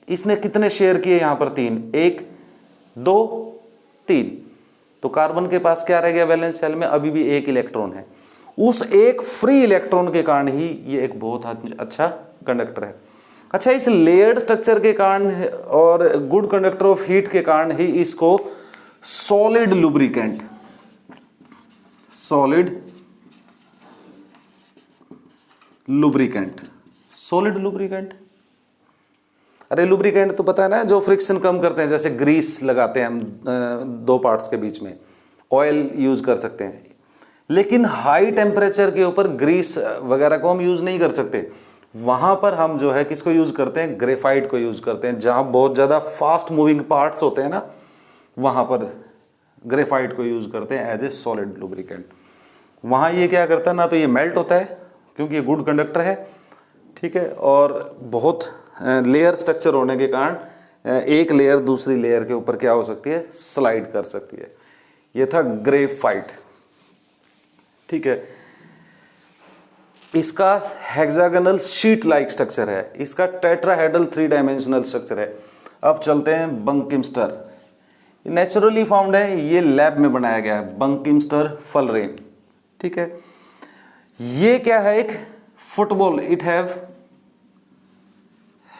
[SPEAKER 1] इसने कितने शेयर किए? यहां पर 3, 1 2 3। तो कार्बन के पास क्या रह गया वैलेंस शेल में? अभी भी 1 इलेक्ट्रॉन है। उस एक फ्री इलेक्ट्रॉन के कारण ही ये एक बहुत अच्छा कंडक्टर है। अच्छा, इस लेयर्ड स्ट्रक्चर के कारण और गुड कंडक्टर ऑफ हीट के कारण ही इसको सॉलिड लुब्रिकेंट अरे लुब्रिकेंट तो पता है ना, जो फ्रिक्शन कम करते हैं, जैसे ग्रीस लगाते हैं हम 2 पार्ट्स के बीच में, ऑयल यूज कर सकते हैं। लेकिन हाई टेम्परेचर के ऊपर ग्रीस वगैरह को हम यूज नहीं कर सकते। वहां पर हम जो है किसको यूज करते हैं? ग्रेफाइट को यूज करते हैं। जहां बहुत ज्यादा फास्ट मूविंग पार्ट्स होते हैं ना, वहां पर ग्रेफाइट को यूज करते हैं एज ए सॉलिड लुब्रिकेंट। वहां ये क्या करता है ना, तो ये मेल्ट होता है क्योंकि ये गुड कंडक्टर है, ठीक है, और बहुत लेयर स्ट्रक्चर होने के कारण एक लेयर दूसरी लेयर के ऊपर क्या हो सकती है? स्लाइड कर सकती है। ये था ग्रेफाइट, ठीक है। इसका हेक्सागोनल शीट लाइक स्ट्रक्चर है, इसका टेट्राहेड्रल 3 डायमेंशनल स्ट्रक्चर है। अब चलते हैं बंकिमस्टर। नेचुरली फाउंड है, ये लैब में बनाया गया है, बंकिमस्टर फलरेन, ठीक है। ये क्या है? एक football, it have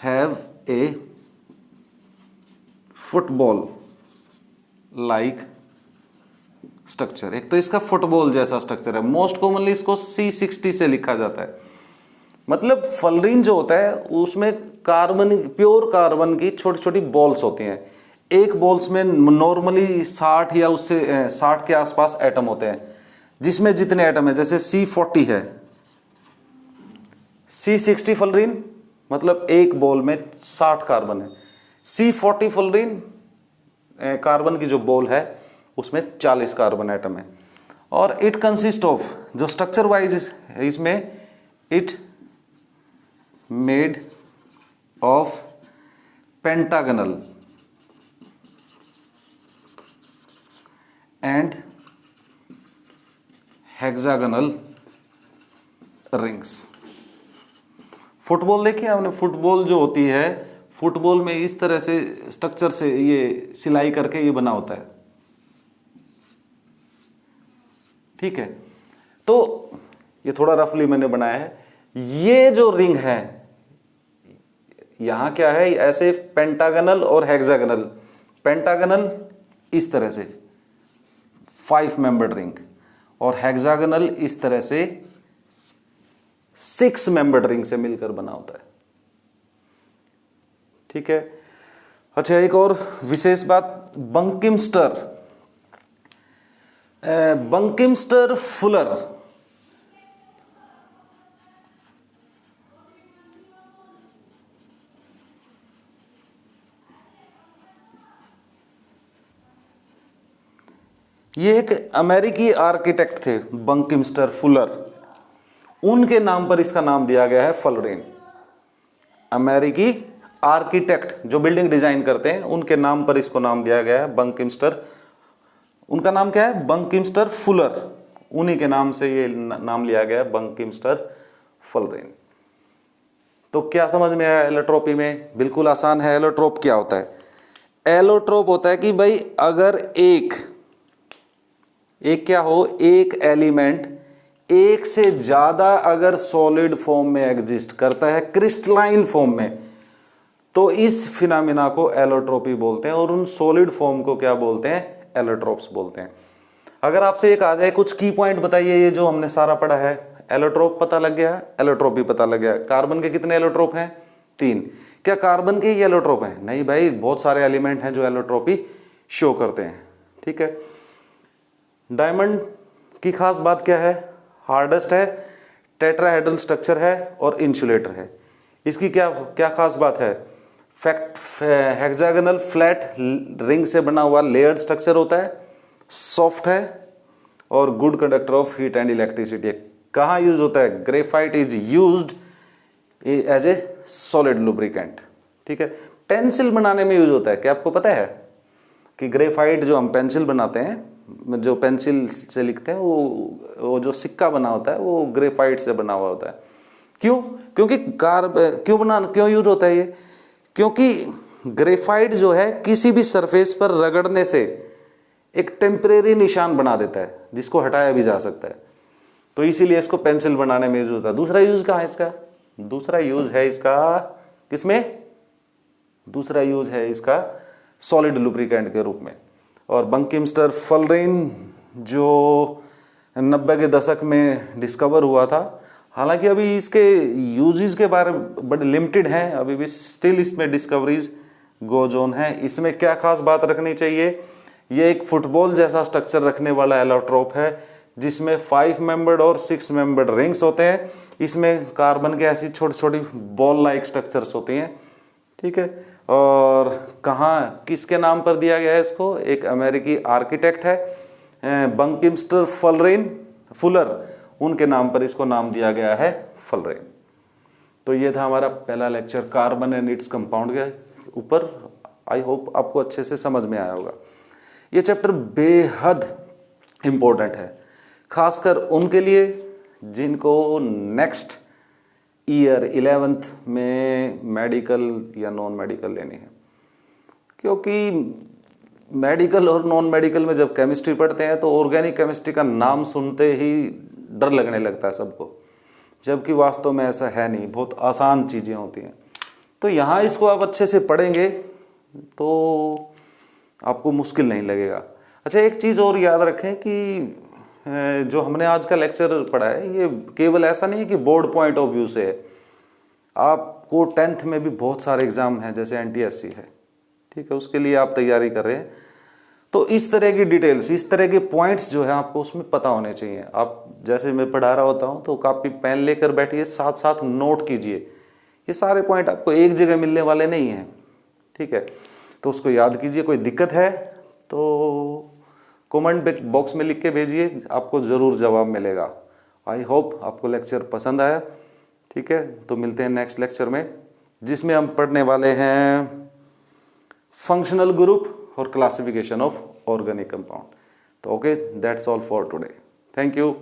[SPEAKER 1] have a football like structure. एक तो इसका फुटबॉल जैसा स्ट्रक्चर है, मोस्ट कॉमनली इसको C60 से लिखा जाता है। मतलब फलरीन जो होता है उसमें कार्बन, प्योर कार्बन की छोटी छोटी बॉल्स होती हैं। एक बॉल्स में नॉर्मली 60 या उससे 60 के आसपास एटम होते हैं, जिसमें जितने एटम है, जैसे C40 है, C60 फलरीन मतलब एक बॉल में 60 कार्बन है। C40 फलरीन कार्बन की जो बॉल है उसमें 40 कार्बन एटम है। और इट कंसिस्ट ऑफ, जो स्ट्रक्चर वाइज इसमें, it made of pentagonal and hexagonal rings. Football देखिए आपने, फुटबॉल जो होती है, फुटबॉल में इस तरह से स्ट्रक्चर से ये सिलाई करके ये बना होता है, ठीक है। तो ये थोड़ा रफली मैंने बनाया है। ये जो रिंग है यहां क्या है, ऐसे पेंटागनल और हेक्सागोनल। पेंटागनल इस तरह से 5 मेंबर्ड रिंग, और हेक्सागोनल इस तरह से 6 मेंबर्ड रिंग से मिलकर बना होता है, ठीक है। अच्छा, एक और विशेष बात, बंकिमस्टर, बंकिमस्टर फुलर, ये एक अमेरिकी आर्किटेक्ट थे बंकिमस्टर फुलर, उनके नाम पर इसका नाम दिया गया है फलरीन। अमेरिकी आर्किटेक्ट जो बिल्डिंग डिजाइन करते हैं उनके नाम पर इसको नाम दिया गया है बंकिमस्टर। उनका नाम क्या है, बंकिमस्टर फुलर, उन्हीं के नाम से ये नाम लिया गया है बंकिमस्टर फलरीन। तो क्या समझ में आया एलोट्रोपी में? बिल्कुल आसान है। एलोट्रोप क्या होता है? एलोट्रोप होता है कि भाई अगर एक क्या हो, एक एलिमेंट एक से ज्यादा अगर सॉलिड फॉर्म में एग्जिस्ट करता है, क्रिस्टलाइन फॉर्म में, तो इस फिनोमेना को एलोट्रोपी बोलते हैं, और उन सॉलिड फॉर्म को क्या बोलते हैं? एलोट्रोप्स बोलते हैं। अगर आपसे एक आ जाए, कुछ की पॉइंट बताइए, ये जो हमने सारा पढ़ा है, एलोट्रोप पता लग गया, एलोट्रोपी पता लग गया। कार्बन के कितने एलोट्रोप हैं? 3। क्या कार्बन के ही एलोट्रोप हैं? नहीं भाई, बहुत सारे एलिमेंट हैं जो एलोट्रोपी शो करते हैं, ठीक है। डायमंड की खास बात क्या है? हार्डेस्ट है, टेट्राहेड्रल स्ट्रक्चर है और इंसुलेटर है। इसकी क्या खास बात है? हेक्सागोनल फ्लैट रिंग से बना हुआ लेयर्ड स्ट्रक्चर होता है, सॉफ्ट है और good conductor of heat and electricity. कहाँ यूज होता है? Graphite is used as a solid lubricant, ठीक है। पेंसिल बनाने में यूज होता है। क्या आपको पता है कि ग्रेफाइट जो हम पेंसिल बनाते हैं, जो पेंसिल से लिखते हैं, वो जो सिक्का बना होता है वो ग्रेफाइट से बना हुआ होता है। क्यों? क्योंकि क्यों यूज होता है ये? क्योंकि ग्रेफाइट जो है किसी भी सरफेस पर रगड़ने से एक टेम्परेरी निशान बना देता है, जिसको हटाया भी जा सकता है, तो इसीलिए इसको पेंसिल बनाने में यूज होता है। दूसरा यूज कहाँ है इसका? दूसरा यूज है इसका किसमें? दूसरा यूज है इसका सॉलिड लुब्रिकेंट के रूप में। और बंकिमस्टर फलरीन जो 90 के दशक में डिस्कवर हुआ था, हालांकि अभी इसके यूजेस के बारे में बड़े लिमिटेड हैं, अभी भी स्टिल इसमें डिस्कवरीज गोज ऑन है। इसमें क्या खास बात रखनी चाहिए? ये एक फुटबॉल जैसा स्ट्रक्चर रखने वाला एलोट्रोप है, जिसमें 5 मेंबर्ड और 6 मेंबर्ड रिंग्स होते हैं। इसमें कार्बन के ऐसी छोटी छोटी बॉल लाइक स्ट्रक्चर्स होती हैं, ठीक है। और कहाँ, किसके नाम पर दिया गया है इसको? एक अमेरिकी आर्किटेक्ट है बंकिमस्टर फुलर, उनके नाम पर इसको नाम दिया गया है फलरीन। तो ये था हमारा पहला lecture carbon and its compound के ऊपर। आई होप आपको अच्छे से समझ में आया होगा। ये चैप्टर बेहद इम्पोर्टेंट है, खासकर उनके लिए जिनको नेक्स्ट ईयर 11th में मेडिकल या नॉन मेडिकल लेनी है। क्योंकि मेडिकल और नॉन मेडिकल में जब केमिस्ट्री पढ़ते हैं तो ऑर्गेनिक केमिस्ट्री का नाम सुनते ही डर लगने लगता है सबको, जबकि वास्तव में ऐसा है नहीं, बहुत आसान चीज़ें होती हैं। तो यहाँ इसको आप अच्छे से पढ़ेंगे तो आपको मुश्किल नहीं लगेगा। अच्छा, एक चीज़ और याद रखें कि जो हमने आज का लेक्चर पढ़ा है ये केवल ऐसा नहीं है कि बोर्ड पॉइंट ऑफ व्यू से है, आपको 10th में भी बहुत सारे एग्जाम हैं, जैसे NTSC है, ठीक है, उसके लिए आप तैयारी कर रहे हैं, तो इस तरह की डिटेल्स, इस तरह के पॉइंट्स जो है आपको उसमें पता होने चाहिए। आप जैसे मैं पढ़ा रहा होता हूँ तो कॉपी पेन लेकर बैठिए, साथ साथ नोट कीजिए, ये सारे पॉइंट आपको एक जगह मिलने वाले नहीं हैं, ठीक है, तो उसको याद कीजिए। कोई दिक्कत है तो कमेंट बॉक्स में लिख के भेजिए, आपको ज़रूर जवाब मिलेगा। आई होप आपको लेक्चर पसंद आया, ठीक है, तो मिलते हैं नेक्स्ट लेक्चर में, जिसमें हम पढ़ने वाले हैं फंक्शनल ग्रुप और क्लासिफिकेशन ऑफ ऑर्गेनिक कंपाउंड। तो okay, that's all for today, thank you.